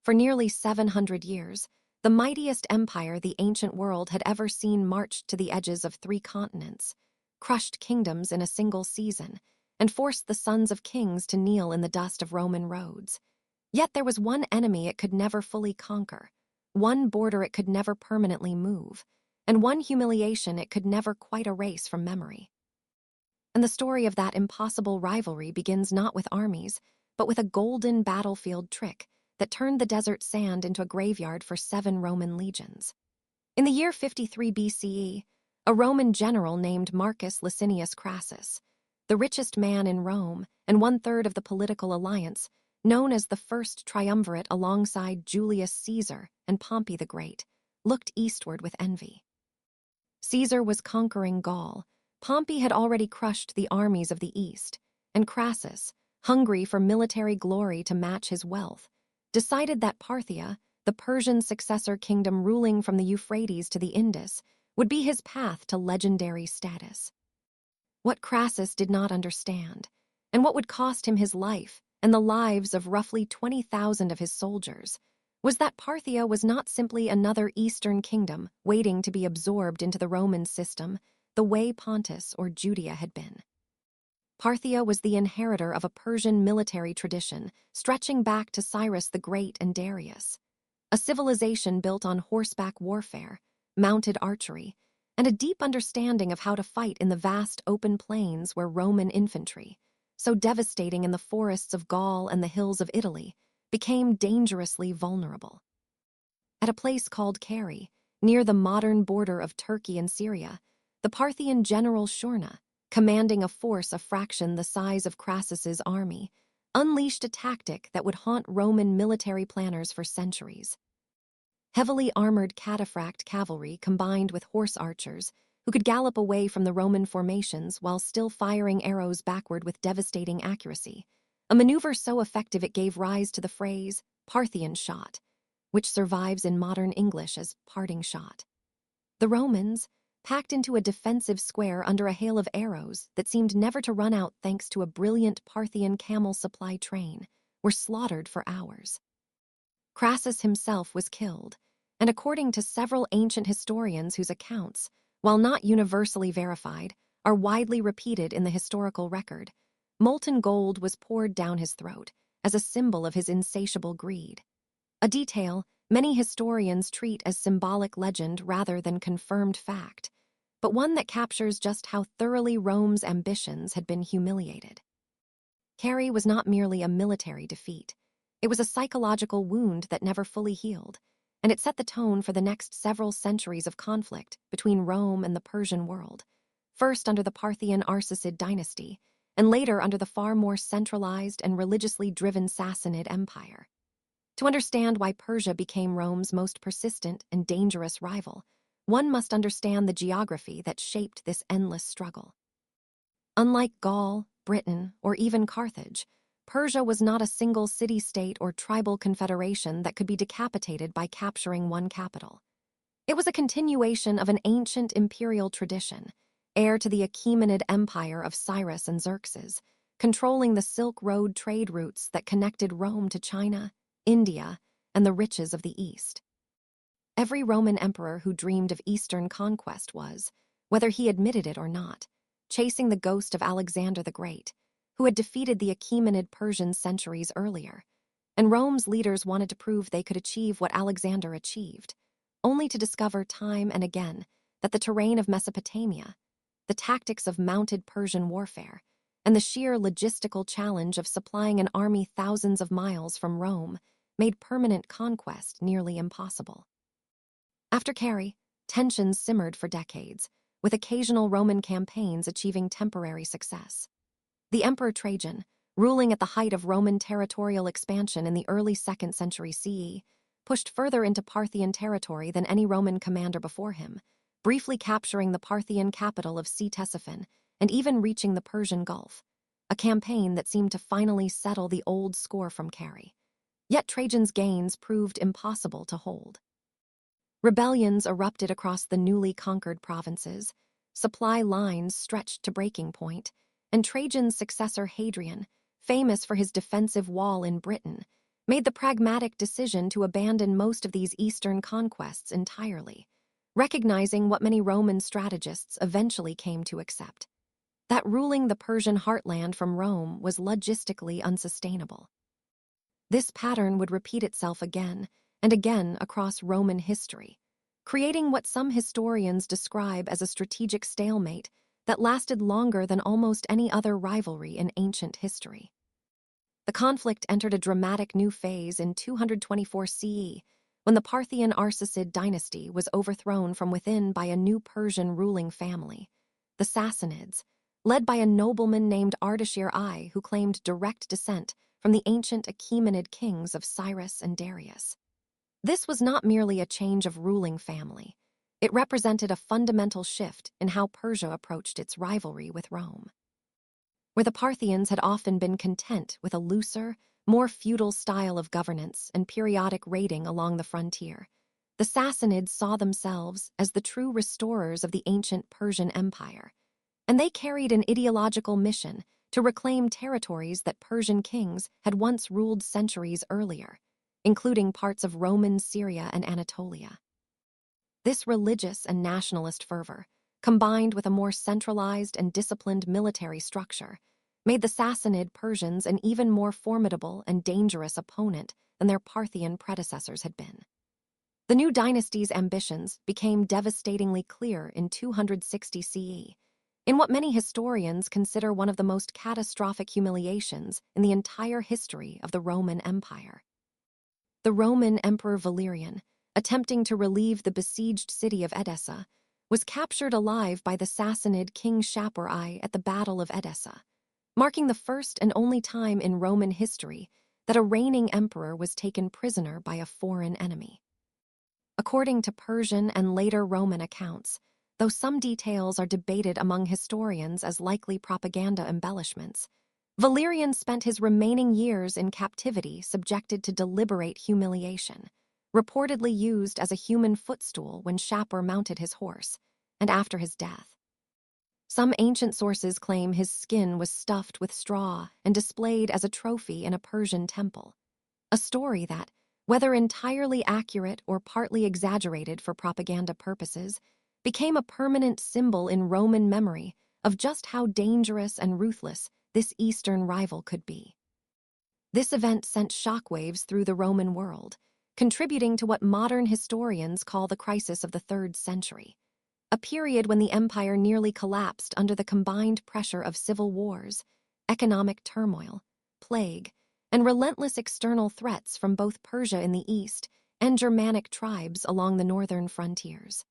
For nearly 700 years, the mightiest empire the ancient world had ever seen marched to the edges of 3 continents, crushed kingdoms in a single season, and forced the sons of kings to kneel in the dust of Roman roads. Yet there was one enemy it could never fully conquer, one border it could never permanently move, and one humiliation it could never quite erase from memory. And the story of that impossible rivalry begins not with armies, but with a golden battlefield trick that turned the desert sand into a graveyard for 7 Roman legions. In the year 53 BCE, a Roman general named Marcus Licinius Crassus, the richest man in Rome and 1/3 of the political alliance, known as the First Triumvirate alongside Julius Caesar and Pompey the Great, looked eastward with envy. Caesar was conquering Gaul, Pompey had already crushed the armies of the East, and Crassus, hungry for military glory to match his wealth, decided that Parthia, the Persian successor kingdom ruling from the Euphrates to the Indus, would be his path to legendary status. What Crassus did not understand, and what would cost him his life and the lives of roughly 20,000 of his soldiers, was that Parthia was not simply another Eastern kingdom waiting to be absorbed into the Roman system the way Pontus or Judea had been. Parthia was the inheritor of a Persian military tradition stretching back to Cyrus the Great and Darius, a civilization built on horseback warfare, mounted archery, and a deep understanding of how to fight in the vast open plains where Roman infantry, so devastating in the forests of Gaul and the hills of Italy, became dangerously vulnerable. At a place called Keri, near the modern border of Turkey and Syria, the Parthian general Shurna, commanding a force a fraction the size of Crassus's army, unleashed a tactic that would haunt Roman military planners for centuries. Heavily armored cataphract cavalry combined with horse archers who could gallop away from the Roman formations while still firing arrows backward with devastating accuracy, a maneuver so effective it gave rise to the phrase Parthian shot, which survives in modern English as parting shot. The Romans, packed into a defensive square under a hail of arrows that seemed never to run out thanks to a brilliant Parthian camel supply train, were slaughtered for hours. Crassus himself was killed, and according to several ancient historians whose accounts, while not universally verified, are widely repeated in the historical record, molten gold was poured down his throat as a symbol of his insatiable greed. A detail many historians treat as symbolic legend rather than confirmed fact, but one that captures just how thoroughly Rome's ambitions had been humiliated. Keri was not merely a military defeat. It was a psychological wound that never fully healed, and it set the tone for the next several centuries of conflict between Rome and the Persian world, first under the Parthian Arsacid dynasty, and later under the far more centralized and religiously driven Sassanid Empire. To understand why Persia became Rome's most persistent and dangerous rival, one must understand the geography that shaped this endless struggle. Unlike Gaul, Britain, or even Carthage, Persia was not a single city-state or tribal confederation that could be decapitated by capturing one capital. It was a continuation of an ancient imperial tradition, heir to the Achaemenid Empire of Cyrus and Xerxes, controlling the Silk Road trade routes that connected Rome to China, India, and the riches of the East. Every Roman emperor who dreamed of Eastern conquest was, whether he admitted it or not, chasing the ghost of Alexander the Great, who had defeated the Achaemenid Persians centuries earlier, and Rome's leaders wanted to prove they could achieve what Alexander achieved, only to discover time and again that the terrain of Mesopotamia, the tactics of mounted Persian warfare, and the sheer logistical challenge of supplying an army thousands of miles from Rome made permanent conquest nearly impossible. After Keri, tensions simmered for decades, with occasional Roman campaigns achieving temporary success. The Emperor Trajan, ruling at the height of Roman territorial expansion in the early 2nd century CE, pushed further into Parthian territory than any Roman commander before him, briefly capturing the Parthian capital of Ctesiphon and even reaching the Persian Gulf, a campaign that seemed to finally settle the old score from Keri. Yet Trajan's gains proved impossible to hold. Rebellions erupted across the newly conquered provinces, supply lines stretched to breaking point, and Trajan's successor Hadrian, famous for his defensive wall in Britain, made the pragmatic decision to abandon most of these eastern conquests entirely, recognizing what many Roman strategists eventually came to accept: that ruling the Persian heartland from Rome was logistically unsustainable. This pattern would repeat itself again and again across Roman history, creating what some historians describe as a strategic stalemate that lasted longer than almost any other rivalry in ancient history. The conflict entered a dramatic new phase in 224 CE, when the Parthian Arsacid dynasty was overthrown from within by a new Persian ruling family, the Sassanids, led by a nobleman named Ardashir I, who claimed direct descent from the ancient Achaemenid kings of Cyrus and Darius. This was not merely a change of ruling family. It represented a fundamental shift in how Persia approached its rivalry with Rome. Where the Parthians had often been content with a looser, more feudal style of governance and periodic raiding along the frontier, the Sassanids saw themselves as the true restorers of the ancient Persian Empire, and they carried an ideological mission to reclaim territories that Persian kings had once ruled centuries earlier, including parts of Roman Syria and Anatolia. This religious and nationalist fervor, combined with a more centralized and disciplined military structure, made the Sassanid Persians an even more formidable and dangerous opponent than their Parthian predecessors had been. The new dynasty's ambitions became devastatingly clear in 260 CE, in what many historians consider one of the most catastrophic humiliations in the entire history of the Roman Empire. The Roman Emperor Valerian, attempting to relieve the besieged city of Edessa, was captured alive by the Sassanid king Shapur I at the Battle of Edessa, marking the first and only time in Roman history that a reigning emperor was taken prisoner by a foreign enemy. According to Persian and later Roman accounts, though some details are debated among historians as likely propaganda embellishments, Valerian spent his remaining years in captivity subjected to deliberate humiliation, reportedly used as a human footstool when Shapur mounted his horse, and after his death. Some ancient sources claim his skin was stuffed with straw and displayed as a trophy in a Persian temple, a story that, whether entirely accurate or partly exaggerated for propaganda purposes, became a permanent symbol in Roman memory of just how dangerous and ruthless this Eastern rival could be. This event sent shockwaves through the Roman world, contributing to what modern historians call the crisis of the 3rd century, a period when the empire nearly collapsed under the combined pressure of civil wars, economic turmoil, plague, and relentless external threats from both Persia in the east and Germanic tribes along the northern frontiers.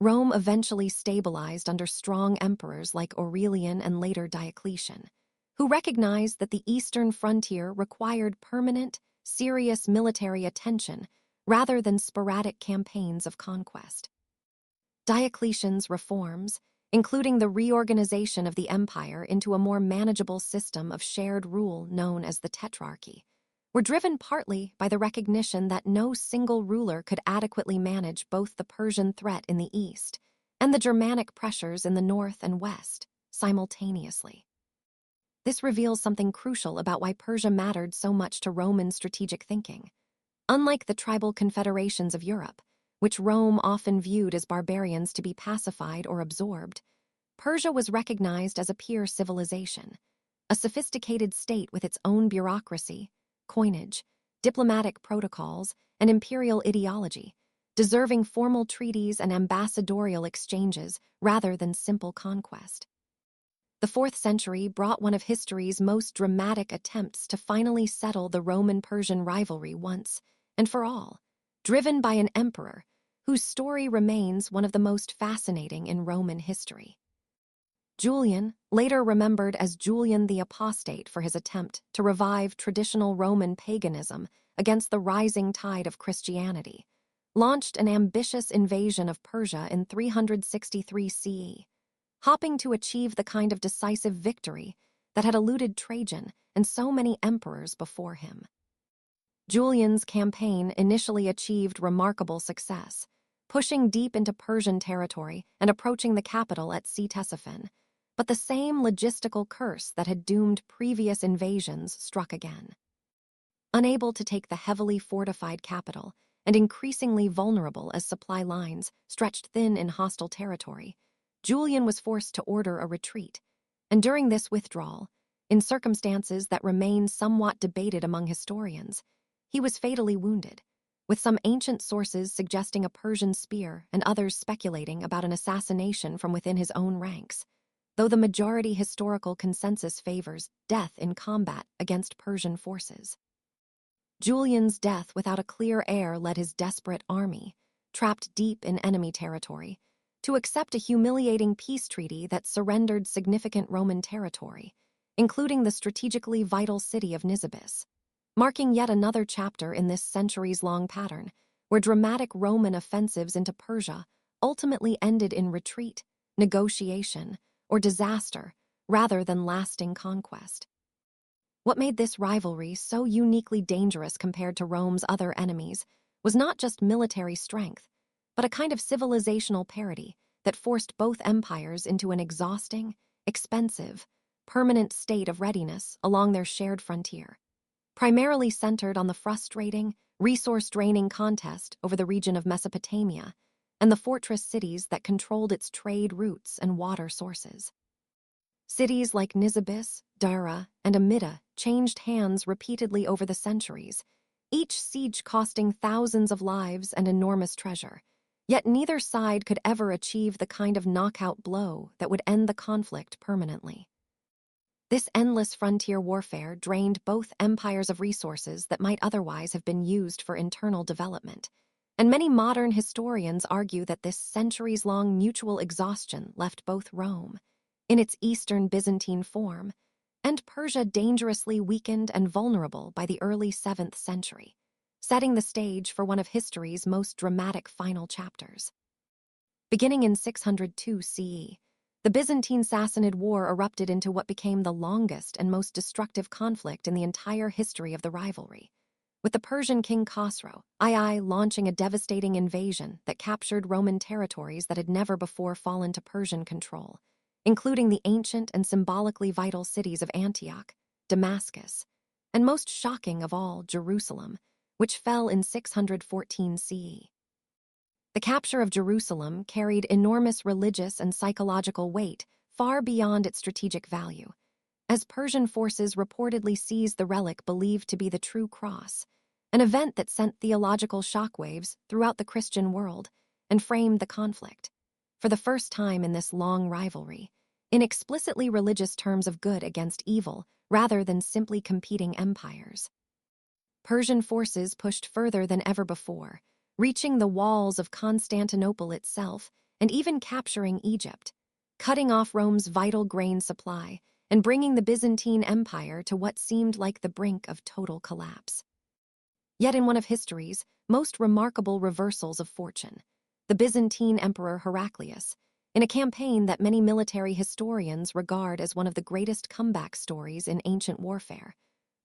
Rome eventually stabilized under strong emperors like Aurelian and later Diocletian, who recognized that the eastern frontier required permanent, serious military attention rather than sporadic campaigns of conquest. Diocletian's reforms, including the reorganization of the empire into a more manageable system of shared rule known as the Tetrarchy, were driven partly by the recognition that no single ruler could adequately manage both the Persian threat in the east and the Germanic pressures in the north and west simultaneously. This reveals something crucial about why Persia mattered so much to Roman strategic thinking. Unlike the tribal confederations of Europe, which Rome often viewed as barbarians to be pacified or absorbed, Persia was recognized as a peer civilization, a sophisticated state with its own bureaucracy, coinage, diplomatic protocols, and imperial ideology, deserving formal treaties and ambassadorial exchanges rather than simple conquest. The 4th century brought one of history's most dramatic attempts to finally settle the Roman-Persian rivalry once and for all, driven by an emperor whose story remains one of the most fascinating in Roman history. Julian, later remembered as Julian the Apostate for his attempt to revive traditional Roman paganism against the rising tide of Christianity, launched an ambitious invasion of Persia in 363 CE, hoping to achieve the kind of decisive victory that had eluded Trajan and so many emperors before him. Julian's campaign initially achieved remarkable success, pushing deep into Persian territory and approaching the capital at Ctesiphon, but the same logistical curse that had doomed previous invasions struck again. unable to take the heavily fortified capital and increasingly vulnerable as supply lines stretched thin in hostile territory, Julian was forced to order a retreat. And during this withdrawal, in circumstances that remain somewhat debated among historians, he was fatally wounded, with some ancient sources suggesting a Persian spear and others speculating about an assassination from within his own ranks, though the majority historical consensus favors death in combat against Persian forces. Julian's death without a clear heir led his desperate army, trapped deep in enemy territory, to accept a humiliating peace treaty that surrendered significant Roman territory, including the strategically vital city of Nisibis, marking yet another chapter in this centuries-long pattern, where dramatic Roman offensives into Persia ultimately ended in retreat, negotiation, or disaster, rather than lasting conquest. What made this rivalry so uniquely dangerous compared to Rome's other enemies was not just military strength, but a kind of civilizational parity that forced both empires into an exhausting, expensive, permanent state of readiness along their shared frontier, primarily centered on the frustrating, resource-draining contest over the region of Mesopotamia and the fortress cities that controlled its trade routes and water sources. Cities like Nisibis, Dara, and Amida changed hands repeatedly over the centuries, each siege costing thousands of lives and enormous treasure. Yet neither side could ever achieve the kind of knockout blow that would end the conflict permanently. This endless frontier warfare drained both empires of resources that might otherwise have been used for internal development, and many modern historians argue that this centuries-long mutual exhaustion left both Rome, in its Eastern Byzantine form, and Persia dangerously weakened and vulnerable by the early 7th century, setting the stage for one of history's most dramatic final chapters. Beginning in 602 CE, the Byzantine-Sassanid War erupted into what became the longest and most destructive conflict in the entire history of the rivalry, with the Persian king Khosrow II launching a devastating invasion that captured Roman territories that had never before fallen to Persian control, including the ancient and symbolically vital cities of Antioch, Damascus, and most shocking of all, Jerusalem, which fell in 614 CE. The capture of Jerusalem carried enormous religious and psychological weight far beyond its strategic value, as Persian forces reportedly seized the relic believed to be the true cross, an event that sent theological shockwaves throughout the Christian world and framed the conflict, for the first time in this long rivalry, in explicitly religious terms of good against evil rather than simply competing empires. Persian forces pushed further than ever before, reaching the walls of Constantinople itself and even capturing Egypt, cutting off Rome's vital grain supply and bringing the Byzantine Empire to what seemed like the brink of total collapse. Yet in one of history's most remarkable reversals of fortune, the Byzantine Emperor Heraclius, in a campaign that many military historians regard as one of the greatest comeback stories in ancient warfare,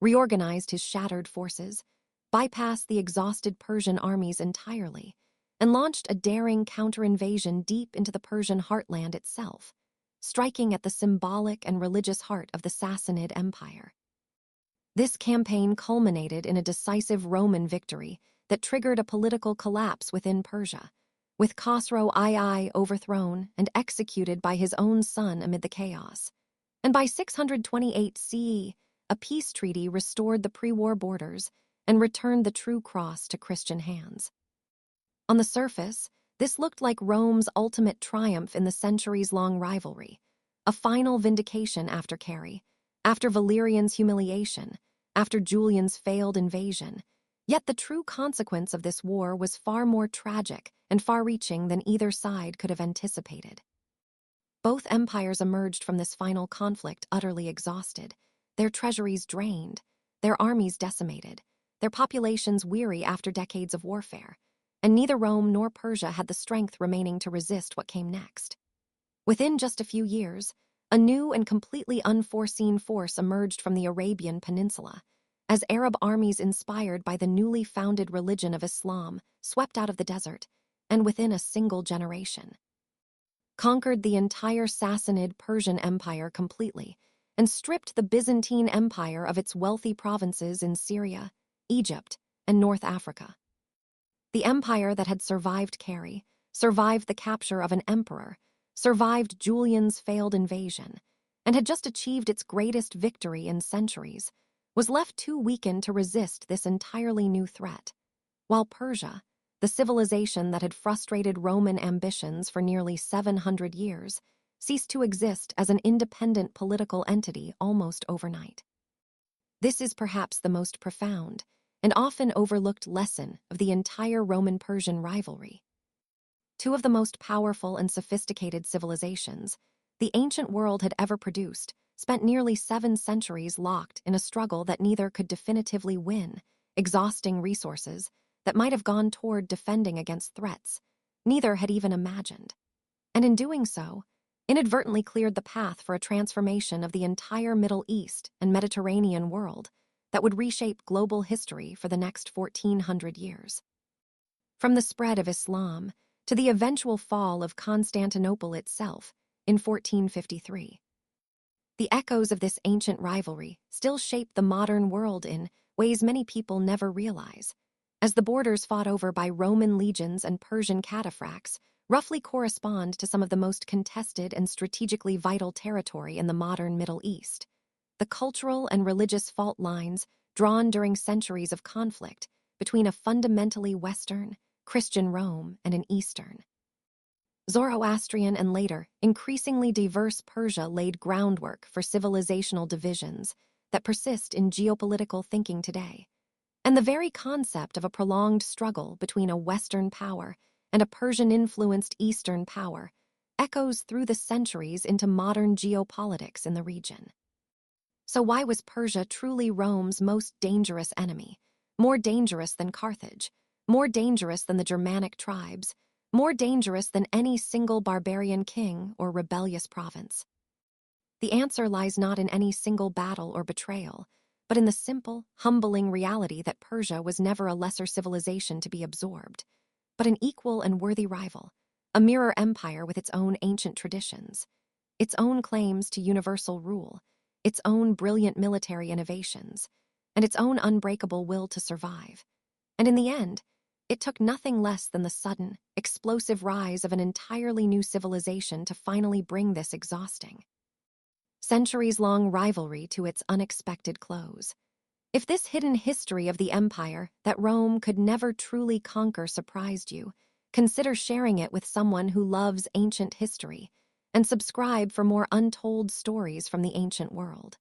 reorganized his shattered forces, bypassed the exhausted Persian armies entirely, and launched a daring counter-invasion deep into the Persian heartland itself, striking at the symbolic and religious heart of the Sassanid Empire. This campaign culminated in a decisive Roman victory that triggered a political collapse within Persia, with Khosrow II overthrown and executed by his own son amid the chaos. And by 628 CE, a peace treaty restored the pre-war borders and returned the true cross to Christian hands. On the surface, this looked like Rome's ultimate triumph in the centuries-long rivalry, a final vindication after Carrie, after Valerian's humiliation, after Julian's failed invasion. Yet the true consequence of this war was far more tragic and far-reaching than either side could have anticipated. Both empires emerged from this final conflict utterly exhausted, their treasuries drained, their armies decimated, their populations weary after decades of warfare, and neither Rome nor Persia had the strength remaining to resist what came next. Within just a few years, a new and completely unforeseen force emerged from the Arabian Peninsula, as Arab armies inspired by the newly founded religion of Islam swept out of the desert, and within a single generation, conquered the entire Sassanid Persian Empire completely, and stripped the Byzantine Empire of its wealthy provinces in Syria, Egypt, and North Africa. The empire that had survived Carrie, survived the capture of an emperor, survived Julian's failed invasion, and had just achieved its greatest victory in centuries, was left too weakened to resist this entirely new threat. While Persia, the civilization that had frustrated Roman ambitions for nearly 700 years, ceased to exist as an independent political entity almost overnight. This is perhaps the most profound and often overlooked lesson of the entire Roman-Persian rivalry. Two of the most powerful and sophisticated civilizations the ancient world had ever produced spent nearly 7 centuries locked in a struggle that neither could definitively win, exhausting resources that might have gone toward defending against threats neither had even imagined. And in doing so, inadvertently cleared the path for a transformation of the entire Middle East and Mediterranean world that would reshape global history for the next 1400 years. From the spread of Islam to the eventual fall of Constantinople itself in 1453. The echoes of this ancient rivalry still shape the modern world in ways many people never realize, as the borders fought over by Roman legions and Persian cataphracts roughly correspond to some of the most contested and strategically vital territory in the modern Middle East. The cultural and religious fault lines drawn during centuries of conflict between a fundamentally Western, Christian Rome and an Eastern, Zoroastrian and later, increasingly diverse Persia laid groundwork for civilizational divisions that persist in geopolitical thinking today. And the very concept of a prolonged struggle between a Western power and a Persian-influenced Eastern power echoes through the centuries into modern geopolitics in the region. So why was Persia truly Rome's most dangerous enemy, more dangerous than Carthage, more dangerous than the Germanic tribes, more dangerous than any single barbarian king or rebellious province? The answer lies not in any single battle or betrayal, but in the simple, humbling reality that Persia was never a lesser civilization to be absorbed, but an equal and worthy rival, a mirror empire with its own ancient traditions, its own claims to universal rule, its own brilliant military innovations, and its own unbreakable will to survive. And in the end, it took nothing less than the sudden, explosive rise of an entirely new civilization to finally bring this exhausting, centuries-long rivalry to its unexpected close. If this hidden history of the empire that Rome could never truly conquer surprised you, consider sharing it with someone who loves ancient history and subscribe for more untold stories from the ancient world.